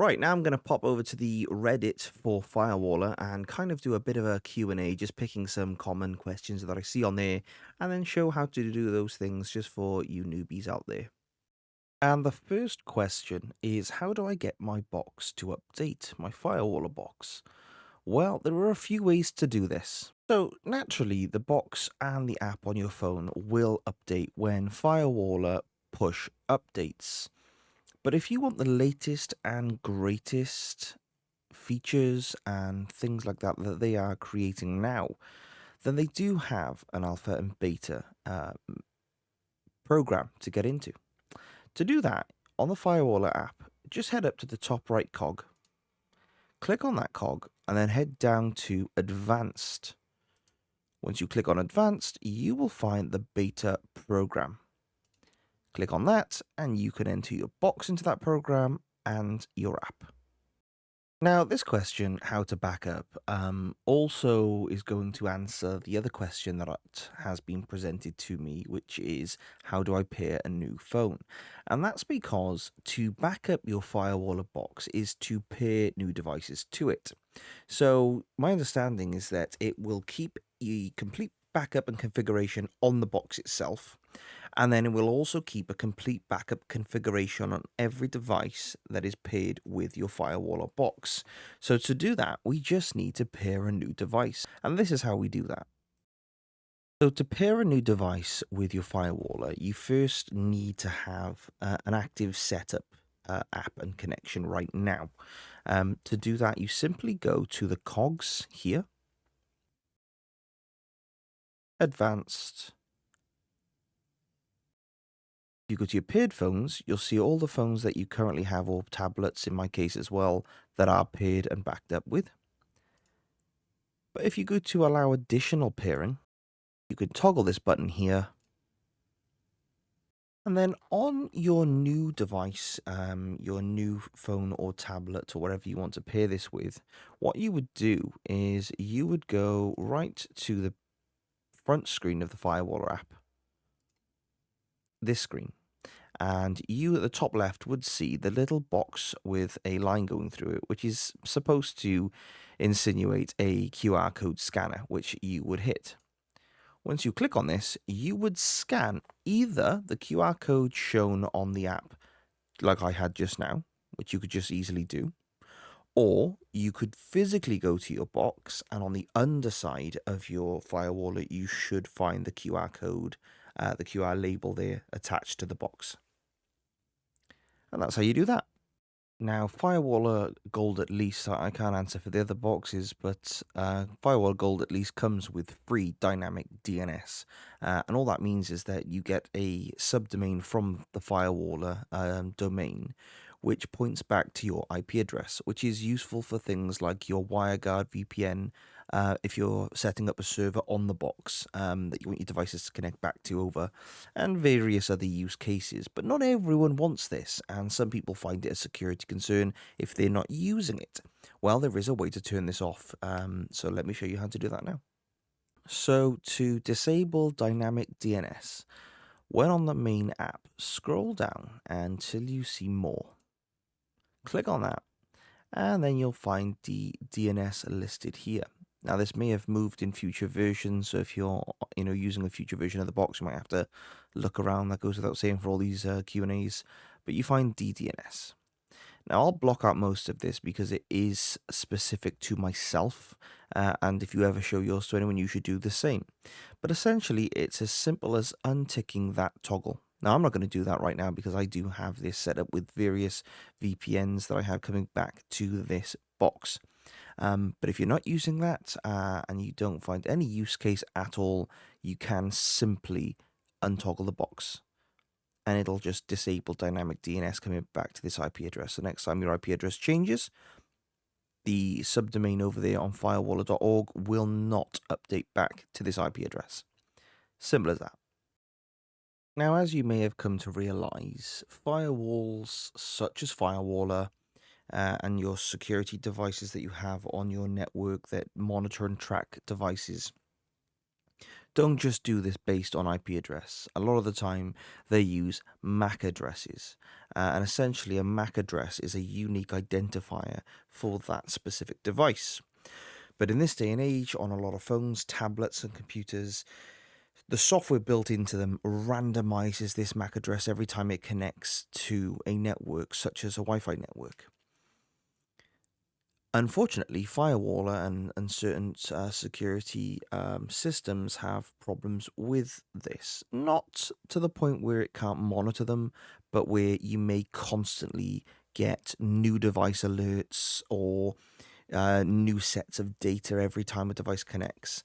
Right, now I'm going to pop over to the Reddit for Firewalla and kind of do a bit of a Q&A, just picking some common questions that I see on there, and then show how to do those things just for you newbies out there. And the first question is, how do I get my box to update, my Firewalla box? Well, there are a few ways to do this. So, naturally, the box and the app on your phone will update when Firewalla push updates. But if you want the latest and greatest features and things like that that they are creating now, then they do have an alpha and beta program to get into. To do that, on the Firewalla app, just head up to the top right cog, click on that cog, and then head down to Advanced. Once you click on Advanced, you will find the beta program. Click on that, and you can enter your box into that program and your app. Now, this question, how to back up, also is going to answer the other question that has been presented to me, which is how do I pair a new phone? And that's because to back up your Firewalla box is to pair new devices to it. So my understanding is that it will keep a complete backup and configuration on the box itself, and then it will also keep a complete backup configuration on every device that is paired with your Firewalla box. So to do that, we just need to pair a new device, and this is how we do that. So to pair a new device with your Firewalla, you first need to have an active setup app and connection right now. To do that, you simply go to the cogs here, advanced. You go to your paired phones, you'll see all the phones that you currently have, or tablets in my case as well, that are paired and backed up with. But if you go to allow additional pairing, you can toggle this button here. And then on your new device, your new phone or tablet or whatever you want to pair this with, what you would do is you would go right to the front screen of the Firewall app, this screen. And you at the top left would see the little box with a line going through it, which is supposed to insinuate a QR code scanner, which you would hit. Once you click on this, you would scan either the QR code shown on the app, like I had just now, which you could just easily do, or you could physically go to your box, and on the underside of your Firewall, you should find the QR code, the QR label there attached to the box. And that's how you do that. Now, Firewall Gold at least, I can't answer for the other boxes, but Firewall Gold at least comes with free dynamic DNS. And all that means is that you get a subdomain from the Firewaller domain, which points back to your IP address, which is useful for things like your WireGuard VPN, if you're setting up a server on the box that you want your devices to connect back to over, and various other use cases. But not everyone wants this, and some people find it a security concern if they're not using it. Well, there is a way to turn this off, so let me show you how to do that now. So to disable dynamic DNS, when on the main app, scroll down until you see more. Click on that, and then you'll find the DNS listed here. Now, this may have moved in future versions, so if you're using a future version of the box, you might have to look around. That goes without saying for all these Q&As, but you find DDNS. Now, I'll block out most of this because it is specific to myself, and if you ever show yours to anyone, you should do the same. But essentially, it's as simple as unticking that toggle. Now, I'm not going to do that right now because I do have this set up with various VPNs that I have coming back to this box. But if you're not using that and you don't find any use case at all, you can simply untoggle the box, and it'll just disable dynamic DNS coming back to this IP address. So next time your IP address changes, the subdomain over there on firewalla.org will not update back to this IP address. Simple as that. Now, as you may have come to realize, firewalls such as Firewalla and your security devices that you have on your network that monitor and track devices Don't just do this based on IP address. A lot of the time, they use MAC addresses. And essentially, a MAC address is a unique identifier for that specific device. But in this day and age, on a lot of phones, tablets, and computers, the software built into them randomizes this MAC address every time it connects to a network, such as a Wi-Fi network. Unfortunately, Firewalla and certain security systems have problems with this. Not to the point where it can't monitor them, but where you may constantly get new device alerts or new sets of data every time a device connects.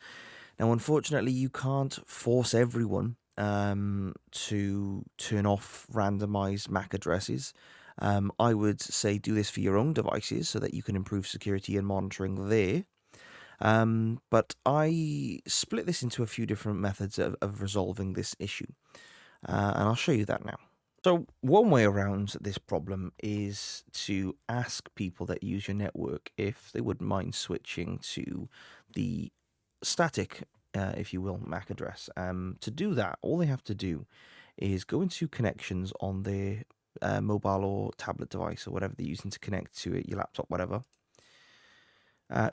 Now, unfortunately, you can't force everyone to turn off randomized MAC addresses. I would say do this for your own devices so that you can improve security and monitoring there. But I split this into a few different methods of resolving this issue, and I'll show you that now. So one way around this problem is to ask people that use your network if they wouldn't mind switching to the static, if you will, MAC address. To do that, all they have to do is go into connections on their mobile or tablet device or whatever they're using to connect to it, your laptop, whatever.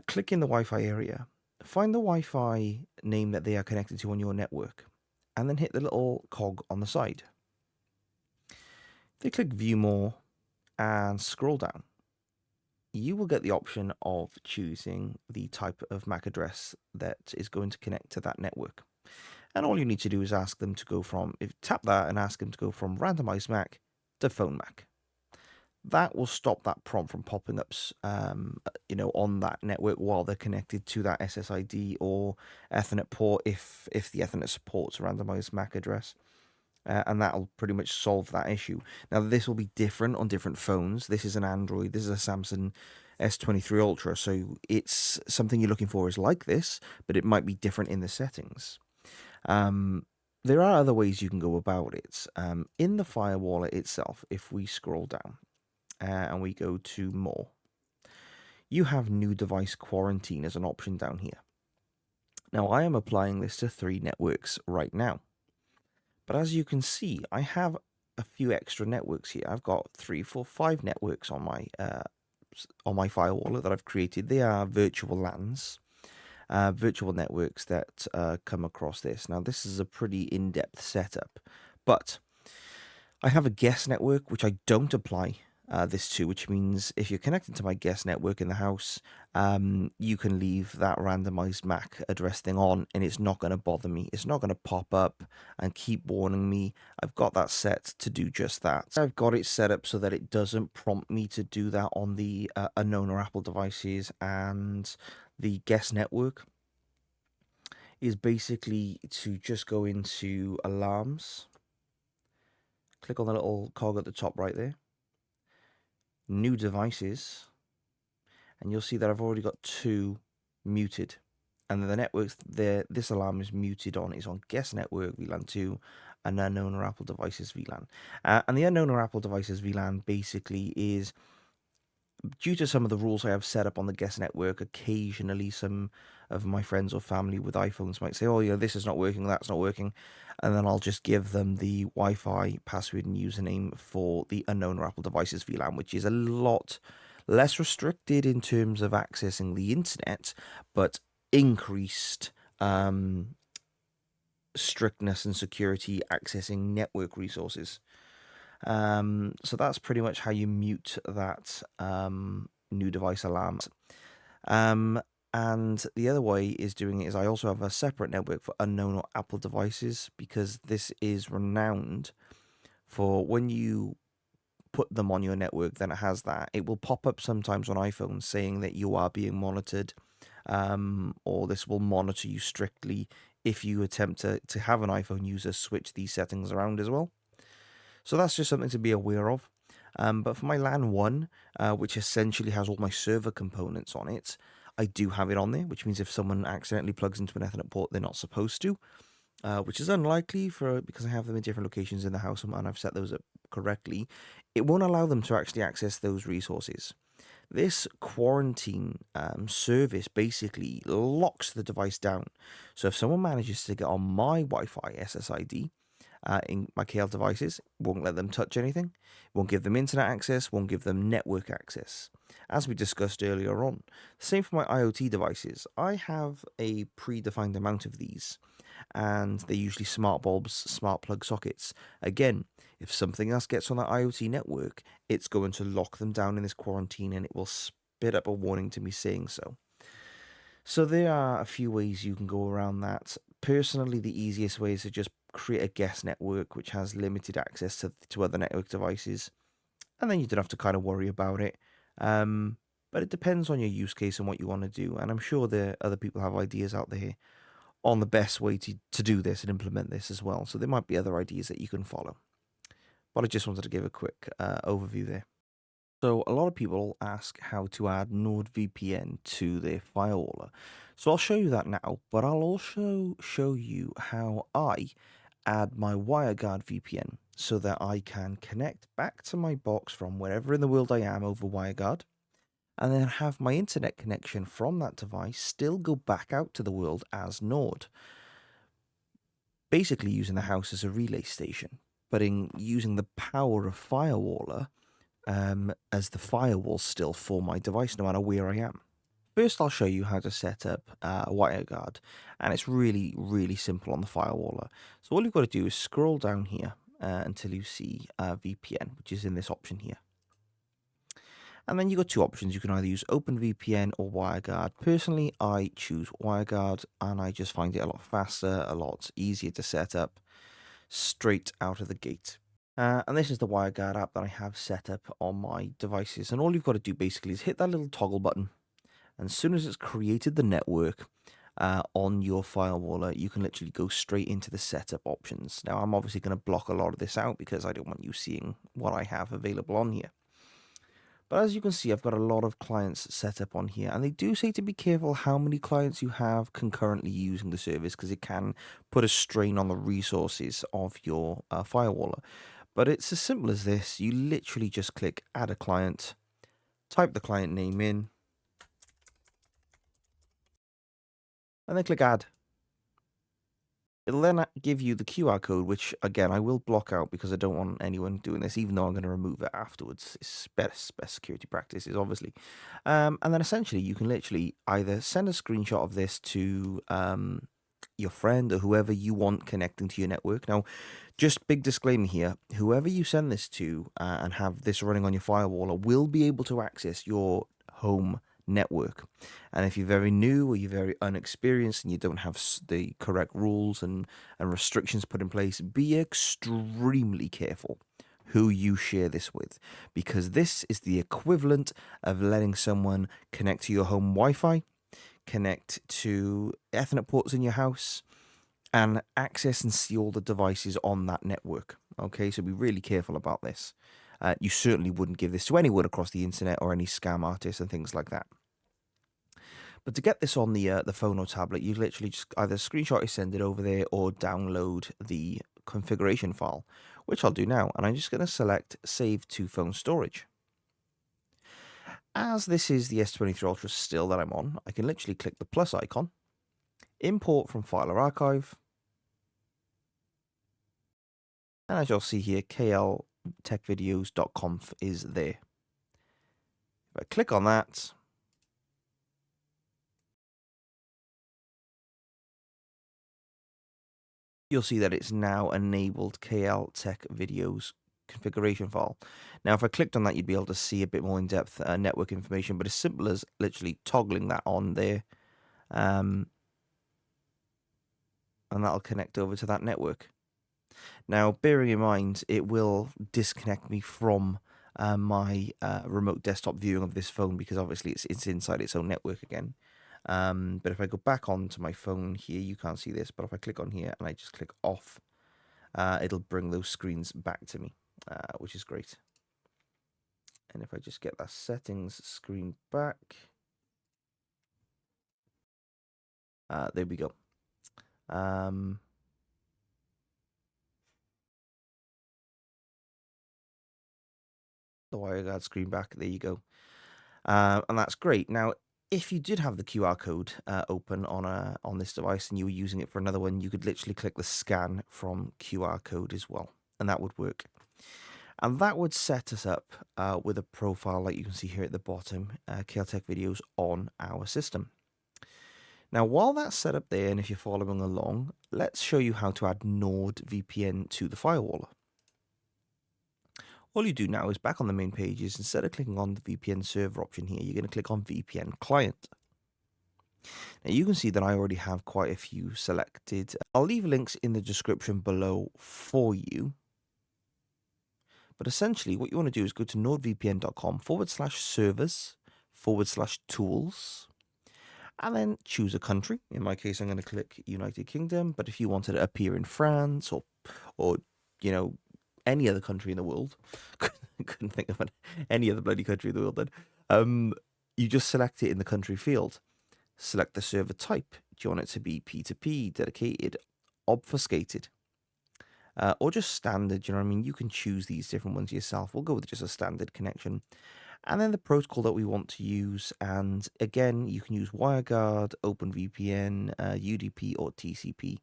Click in the Wi-Fi area, find the Wi-Fi name that they are connected to on your network, and then hit the little cog on the side. If they click View More and scroll down, you will get the option of choosing the type of MAC address that is going to connect to that network. And all you need to do is ask them to go from, tap that and ask them to go from randomized MAC to phone MAC. That will stop that prompt from popping up, on that network while they're connected to that SSID or Ethernet port if the Ethernet supports a randomized MAC address. And that'll pretty much solve that issue. Now, this will be different on different phones. This is an Android. This is a Samsung S23 Ultra. So it's something you're looking for is like this, but it might be different in the settings. There are other ways you can go about it. In the Firewall itself, if we scroll down and we go to More, you have New Device Quarantine as an option down here. Now, I am applying this to 3 networks right now. But as you can see, I have a few extra networks here. I've got 3, 4, 5 networks on my firewall that I've created. They are virtual LANs, virtual networks that come across this. Now, this is a pretty in-depth setup, but I have a guest network which I don't apply this to, which means if you're connected to my guest network in the house, you can leave that randomized MAC address thing on and it's not going to bother me. It's not going to pop up and keep warning me. I've got that set to do just that. I've got it set up so that it doesn't prompt me to do that on the unknown or Apple devices, and the guest network is basically to just go into alarms, click on the little cog at the top right there, new devices, and you'll see that I've already got 2 muted, and the networks there, this alarm is muted on. It's on guest network VLAN 2 and unknown or Apple devices VLAN. And the unknown or Apple devices VLAN basically is, due to some of the rules I have set up on the guest network, occasionally some of my friends or family with iPhones might say, oh, this is not working, that's not working. And then I'll just give them the Wi-Fi password and username for the unknown or Apple devices VLAN, which is a lot less restricted in terms of accessing the internet, but increased strictness and security accessing network resources. So that's pretty much how you mute that new device alarm. And the other way is doing it is I also have a separate network for unknown or Apple devices, because this is renowned for when you put them on your network, then it has that. It will pop up sometimes on iPhones saying that you are being monitored, or this will monitor you strictly if you attempt to have an iPhone user switch these settings around as well. So that's just something to be aware of. But for my LAN 1, which essentially has all my server components on it, I do have it on there, which means if someone accidentally plugs into an Ethernet port they're not supposed to, which is unlikely because I have them in different locations in the house and I've set those up correctly, it won't allow them to actually access those resources. This quarantine service basically locks the device down. So if someone manages to get on my Wi-Fi SSID in my KL devices, won't let them touch anything, won't give them internet access, won't give them network access. As we discussed earlier on, same for my IoT devices. I have a predefined amount of these, and they're usually smart bulbs, smart plug sockets. Again, if something else gets on that IoT network, it's going to lock them down in this quarantine and it will spit up a warning to me saying so. So there are a few ways you can go around that. Personally, the easiest way is to just create a guest network which has limited access to other network devices, and then you don't have to kind of worry about it. Um, but it depends on your use case and what you want to do, and I'm sure there other people have ideas out there on the best way to do this and implement this as well. So there might be other ideas that you can follow. But I just wanted to give a quick overview there. So a lot of people ask how to add NordVPN to their Firewalla. So I'll show you that now, but I'll also show you how I add my WireGuard VPN so that I can connect back to my box from wherever in the world I am over WireGuard, and then have my internet connection from that device still go back out to the world as Nord, basically using the house as a relay station, but in using the power of Firewalla as the firewall still for my device, no matter where I am. First, I'll show you how to set up WireGuard, and it's really, really simple on the Firewalla. So all you've got to do is scroll down here until you see VPN, which is in this option here. And then you've got two options. You can either use OpenVPN or WireGuard. Personally, I choose WireGuard, and I just find it a lot faster, a lot easier to set up straight out of the gate. And this is the WireGuard app that I have set up on my devices. And all you've got to do basically is hit that little toggle button. And as soon as it's created the network on your Firewalla, you can literally go straight into the setup options. Now, I'm obviously going to block a lot of this out because I don't want you seeing what I have available on here. But as you can see, I've got a lot of clients set up on here, and they do say to be careful how many clients you have concurrently using the service because it can put a strain on the resources of your Firewalla. But it's as simple as this. You literally just click add a client, type the client name in, and then click add. It'll then give you the QR code, which again I will block out because I don't want anyone doing this, even though I'm going to remove it afterwards. It's best security practices, obviously. And then essentially you can literally either send a screenshot of this to your friend or whoever you want connecting to your network. Now, just big disclaimer here, whoever you send this to and have this running on your firewall will be able to access your home network. And if you're very new or you're very unexperienced and you don't have the correct rules and restrictions put in place, be extremely careful who you share this with, because this is the equivalent of letting someone connect to your home Wi-Fi, connect to Ethernet ports in your house, and access and see all the devices on that network. Okay, so be really careful about this. You certainly wouldn't give this to anyone across the internet or any scam artists and things like that. But to get this on the phone or tablet, you literally just either screenshot it, send it over there, or download the configuration file, which I'll do now. And I'm just going to select Save to Phone Storage. As this is the S23 Ultra still that I'm on, I can literally click the plus icon, import from File or Archive, and as you'll see here, kltechvideos.conf is there. If I click on that, you'll see that it's now enabled KL Tech Videos configuration file. Now, if I clicked on that, you'd be able to see a bit more in-depth network information, but as simple as literally toggling that on there, and that'll connect over to that network. Now, bearing in mind, it will disconnect me from my remote desktop viewing of this phone because obviously it's inside its own network again. But if I go back onto my phone here, you can't see this, but if I click on here and I just click off, it'll bring those screens back to me, which is great. And if I just get that settings screen back, there we go. The WireGuard screen back, there you go. And that's great. Now, if you did have the QR code open on this device and you were using it for another one, you could literally click the scan from QR code as well, and that would work. And that would set us up with a profile like you can see here at the bottom, Caltech videos on our system. Now, while that's set up there, and if you're following along, let's show you how to add NordVPN to the Firewall. All you do now is back on the main page is instead of clicking on the VPN server option here, you're going to click on VPN client. Now you can see that I already have quite a few selected. I'll leave links in the description below for you. But essentially what you want to do is go to nordvpn.com/servers/tools and then choose a country. In my case, I'm going to click United Kingdom, but if you wanted to appear in France or you know, any other country in the world, couldn't think of any other bloody country in the world then, you just select it in the country field. Select the server type. Do you want it to be P2P, dedicated, obfuscated, or just standard? You know what I mean? You can choose these different ones yourself. We'll go with just a standard connection. And then the protocol that we want to use. And again, you can use WireGuard, OpenVPN, UDP, or TCP.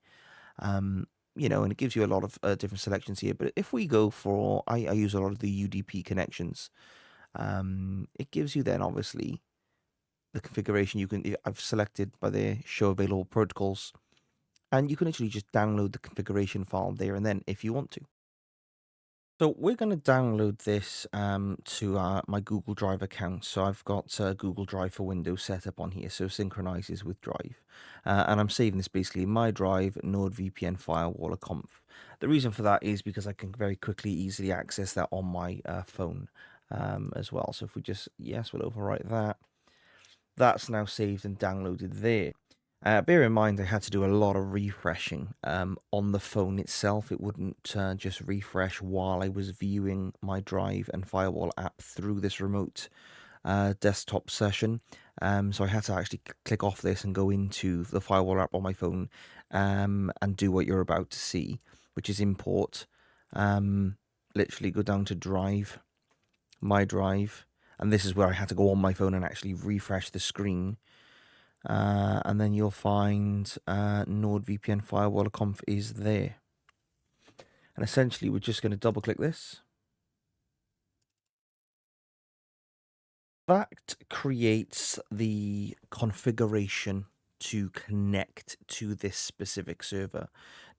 You know, and it gives you a lot of different selections here. But if we go for, I use a lot of the UDP connections. It gives you then obviously the configuration. I've selected by the show available protocols, and you can actually just download the configuration file there and then if you want to. So we're going to download this to my Google Drive account. So I've got Google Drive for Windows set up on here, so synchronizes with Drive. And I'm saving this basically in my Drive, NordVPN Firewalla Conf. The reason for that is because I can very quickly, easily access that on my phone as well. So if we just, yes, we'll overwrite that. That's now saved and downloaded there. Bear in mind, I had to do a lot of refreshing on the phone itself. It wouldn't just refresh while I was viewing my Drive and Firewall app through this remote desktop session. So I had to actually click off this and go into the Firewall app on my phone and do what you're about to see, which is import. Literally go down to Drive, my Drive, and this is where I had to go on my phone and actually refresh the screen. And then you'll find NordVPN Firewall Conf is there. And essentially, we're just going to double click this. That creates the configuration to connect to this specific server.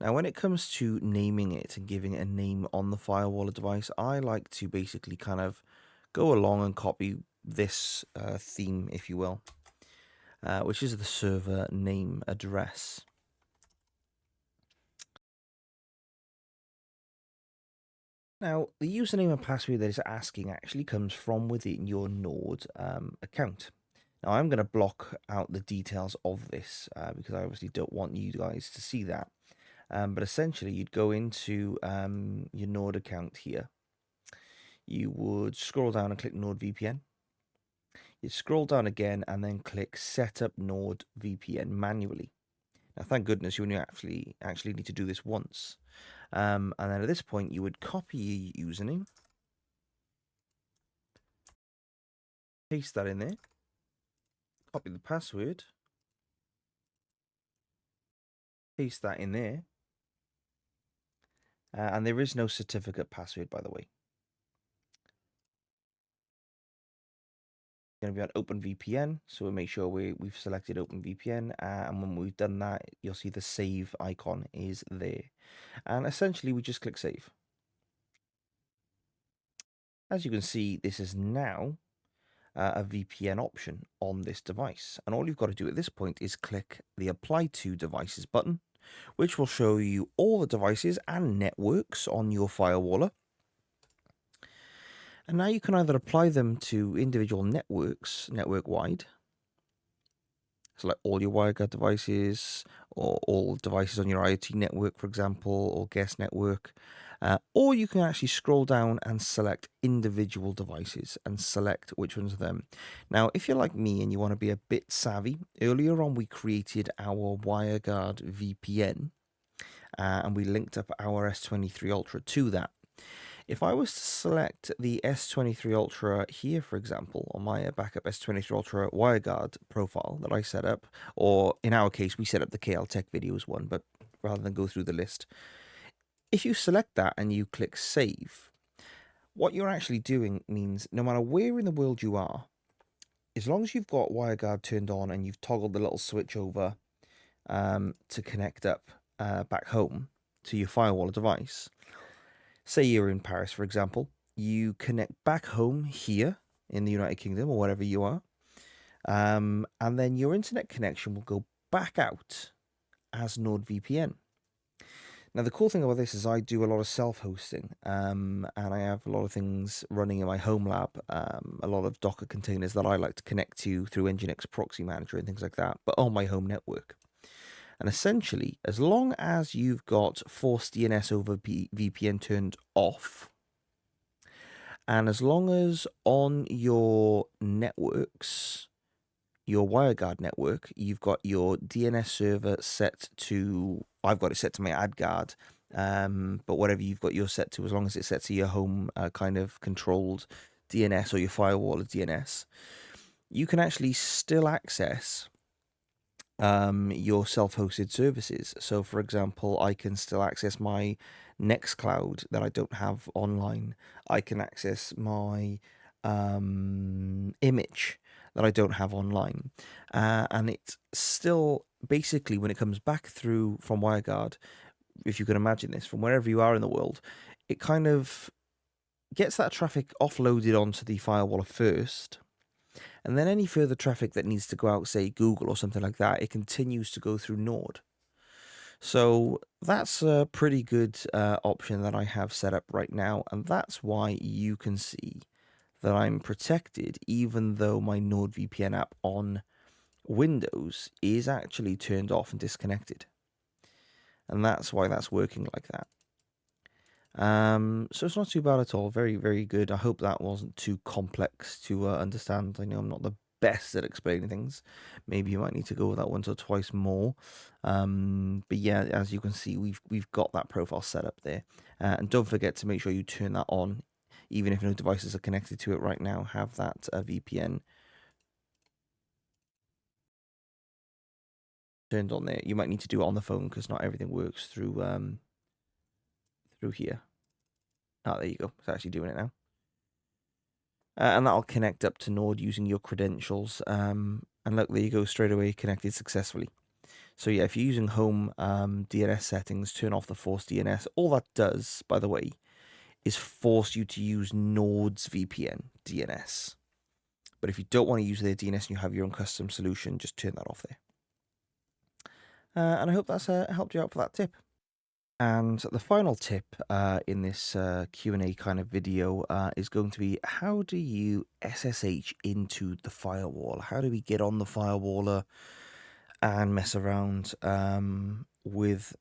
Now, when it comes to naming it and giving it a name on the Firewall device, I like to basically kind of go along and copy this theme, if you will, which is the server name address. Now, the username and password that it's asking actually comes from within your Nord account. Now, I'm going to block out the details of this because I obviously don't want you guys to see that. But essentially, you'd go into your Nord account here. You would scroll down and click NordVPN. You'd scroll down again and then click Setup NordVPN manually. Now, thank goodness you only actually need to do this once. And then at this point, you would copy your username, paste that in there, copy the password, paste that in there, and there is no certificate password, by the way. It's going to be on OpenVPN, so we'll make sure we've selected OpenVPN, and when we've done that, you'll see the save icon is there. And essentially, we just click save. As you can see, this is now a VPN option on this device. And all you've got to do at this point is click the Apply to Devices button, which will show you all the devices and networks on your Firewalla. And now you can either apply them to individual networks, network-wide, so like all your WireGuard devices, or all devices on your IoT network, for example, or guest network. Or you can actually scroll down and select individual devices and select which ones of them. Now, if you're like me and you want to be a bit savvy, earlier on we created our WireGuard VPN and we linked up our S23 Ultra to that. If I was to select the S23 Ultra here, for example, on my backup S23 Ultra WireGuard profile that I set up, or in our case, we set up the KL Tech Videos one, but rather than go through the list, if you select that and you click Save, what you're actually doing means no matter where in the world you are, as long as you've got WireGuard turned on and you've toggled the little switch over to connect up back home to your Firewall device, say you're in Paris, for example, you connect back home here in the United Kingdom or wherever you are, and then your internet connection will go back out as NordVPN. Now, the cool thing about this is I do a lot of self-hosting, and I have a lot of things running in my home lab, a lot of Docker containers that I like to connect to through Nginx Proxy Manager and things like that, but on my home network. And essentially, as long as you've got forced DNS over VPN turned off, and as long as on your networks, your WireGuard network, you've got your DNS server set to, I've got it set to my AdGuard, but whatever you've got yours set to, as long as it's set to your home kind of controlled DNS or your firewall DNS, you can actually still access your self-hosted services. So, for example, I can still access my Nextcloud that I don't have online. I can access my image that I don't have online. And it's still, basically, when it comes back through from WireGuard, if you can imagine this, from wherever you are in the world, it kind of gets that traffic offloaded onto the firewall first, and then any further traffic that needs to go out, say Google or something like that, it continues to go through Nord. So that's a pretty good option that I have set up right now, and that's why you can see that I'm protected even though my NordVPN app on Windows is actually turned off and disconnected. And that's why that's working like that. So it's not too bad at all. Very, very good. I hope that wasn't too complex to understand. I know I'm not the best at explaining things. Maybe you might need to go over that once or twice more. But yeah, as you can see, we've got that profile set up there. And don't forget to make sure you turn that on, even if no devices are connected to it right now. Have that VPN turned on there. You might need to do it on the phone because not everything works through here. Ah, there you go. It's actually doing it now. And that'll connect up to Nord using your credentials. And look, there you go, straight away connected successfully. So yeah, if you're using home DNS settings, turn off the forced DNS. All that does, by the way, is force you to use Nord's VPN DNS. But if you don't want to use their DNS and you have your own custom solution, just turn that off there. And I hope that's helped you out for that tip. And the final tip in this Q&A kind of video is going to be, how do you SSH into the firewall? How do we get on the Firewaller and mess around with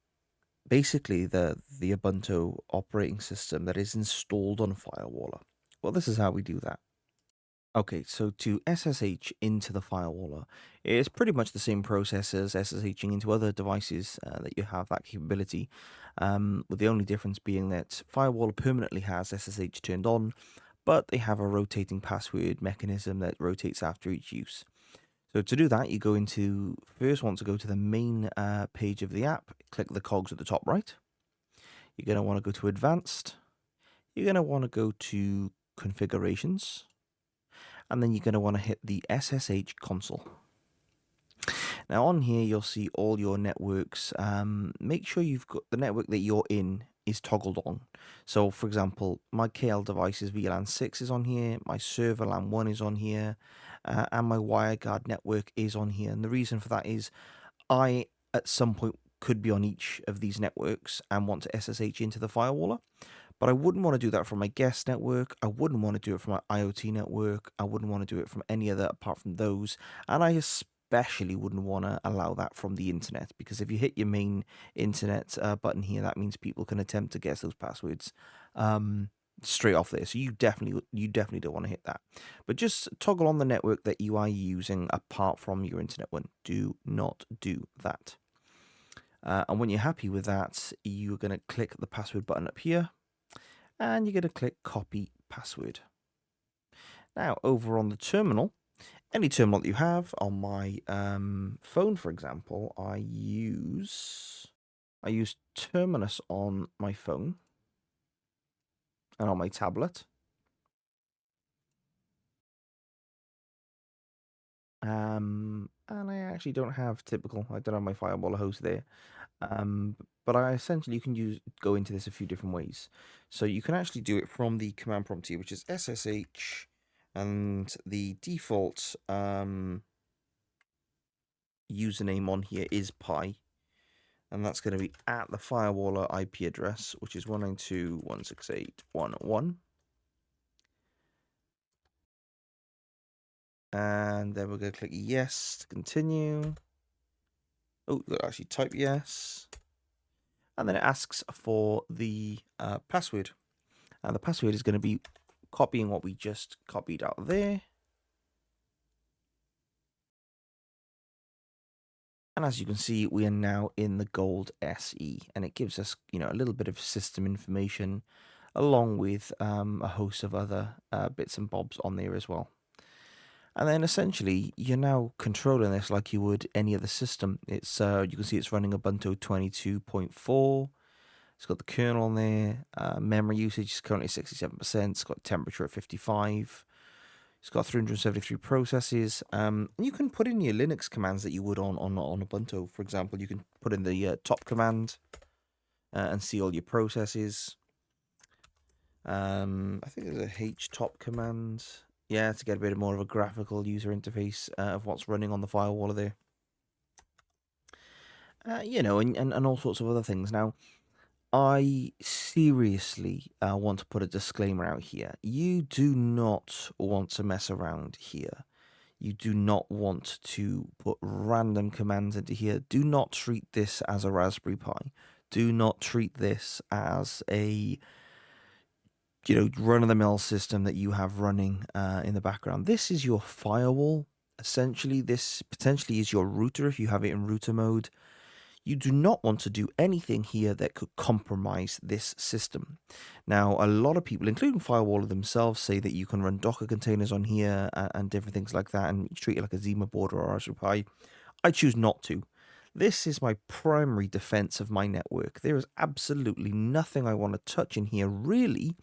basically the Ubuntu operating system that is installed on Firewaller? Well, this is how we do that. Okay, so to SSH into the Firewaller, it's pretty much the same process as SSHing into other devices that you have that capability, with the only difference being that Firewaller permanently has SSH turned on, but they have a rotating password mechanism that rotates after each use. So to do that, you first want to go to the main page of the app, click the cogs at the top right. You're going to want to go to Advanced. You're going to want to go to Configurations. And then you're going to want to hit the SSH console. Now on here, you'll see all your networks. Make sure you've got the network that you're in is toggled on. So for example, my KL devices VLAN 6 is on here, my server LAN 1 is on here, and my WireGuard network is on here. And the reason for that is I, at some point, could be on each of these networks and want to SSH into the Firewaller. But I wouldn't want to do that from my guest network. I wouldn't want to do it from my IoT network. I wouldn't want to do it from any other apart from those. And I especially wouldn't want to allow that from the internet, because if you hit your main internet button here, that means people can attempt to guess those passwords straight off there. So you definitely don't want to hit that. But just toggle on the network that you are using apart from your internet one. Do not do that. And when you're happy with that, you're going to click the password button up here. and you're going to click copy password. Now, over on the terminal, any terminal that you have, on my phone, for example, I use Terminus on my phone and on my tablet. And I actually don't have typical. I don't have my Firewalla host there. But I essentially you can go into this a few different ways. So you can actually do it from the command prompt here, which is SSH, and the default username on here is pi, and that's going to be at the Firewalla IP address, which is 192.168.1.1. And then we're going to click yes to continue. Oh, actually type yes. And then it asks for the password. And the password is going to be copying what we just copied out there. And as you can see, we are now in the Gold SE, and it gives us, a little bit of system information, along with a host of other bits and bobs on there as well. And then essentially, you're now controlling this like you would any other system. It's you can see it's running Ubuntu 22.4. It's got the kernel on there. Memory usage is currently 67%. It's got temperature at 55. It's got 373 processes. And you can put in your Linux commands that you would on Ubuntu. For example, you can put in the top command and see all your processes. I think there's a htop command. Yeah, to get a bit more of a graphical user interface of what's running on the Firewall there. And all sorts of other things. Now, I seriously want to put a disclaimer out here. You do not want to mess around here. You do not want to put random commands into here. Do not treat this as a Raspberry Pi. Do not treat this as a run-of-the-mill system that you have running in the background. This is your firewall. Essentially, this potentially is your router if you have it in router mode. You do not want to do anything here that could compromise this system. Now, a lot of people, including Firewall themselves, say that you can run Docker containers on here and different things like that and treat it like a Zima board or a Raspberry Pi. I choose not to. This is my primary defense of my network. There is absolutely nothing I want to touch in here, really,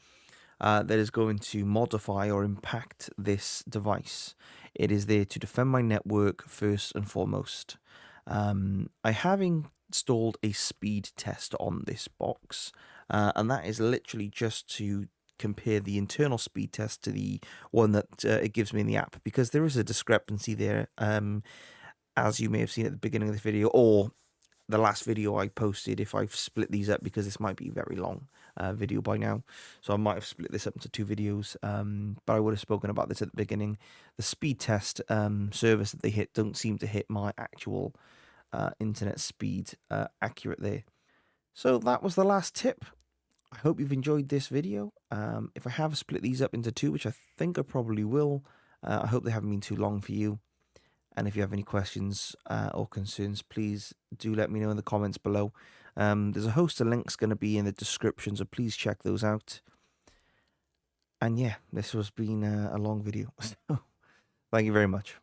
that is going to modify or impact this device. It is there to defend my network first and foremost. I have installed a speed test on this box, and that is literally just to compare the internal speed test to the one that it gives me in the app, because there is a discrepancy there, as you may have seen at the beginning of the video, or the last video I posted, if I've split these up, because this might be a very long video by now, so I might have split this up into two videos, but I would have spoken about this at the beginning. The speed test service that they hit don't seem to hit my actual internet speed accurate there. So that was the last tip. I hope you've enjoyed this video. If I have split these up into two, which I think I probably will, I hope they haven't been too long for you. And if you have any questions or concerns, please do let me know in the comments below. There's a host of links going to be in the description, so please check those out. And yeah, this has been a long video. So thank you very much.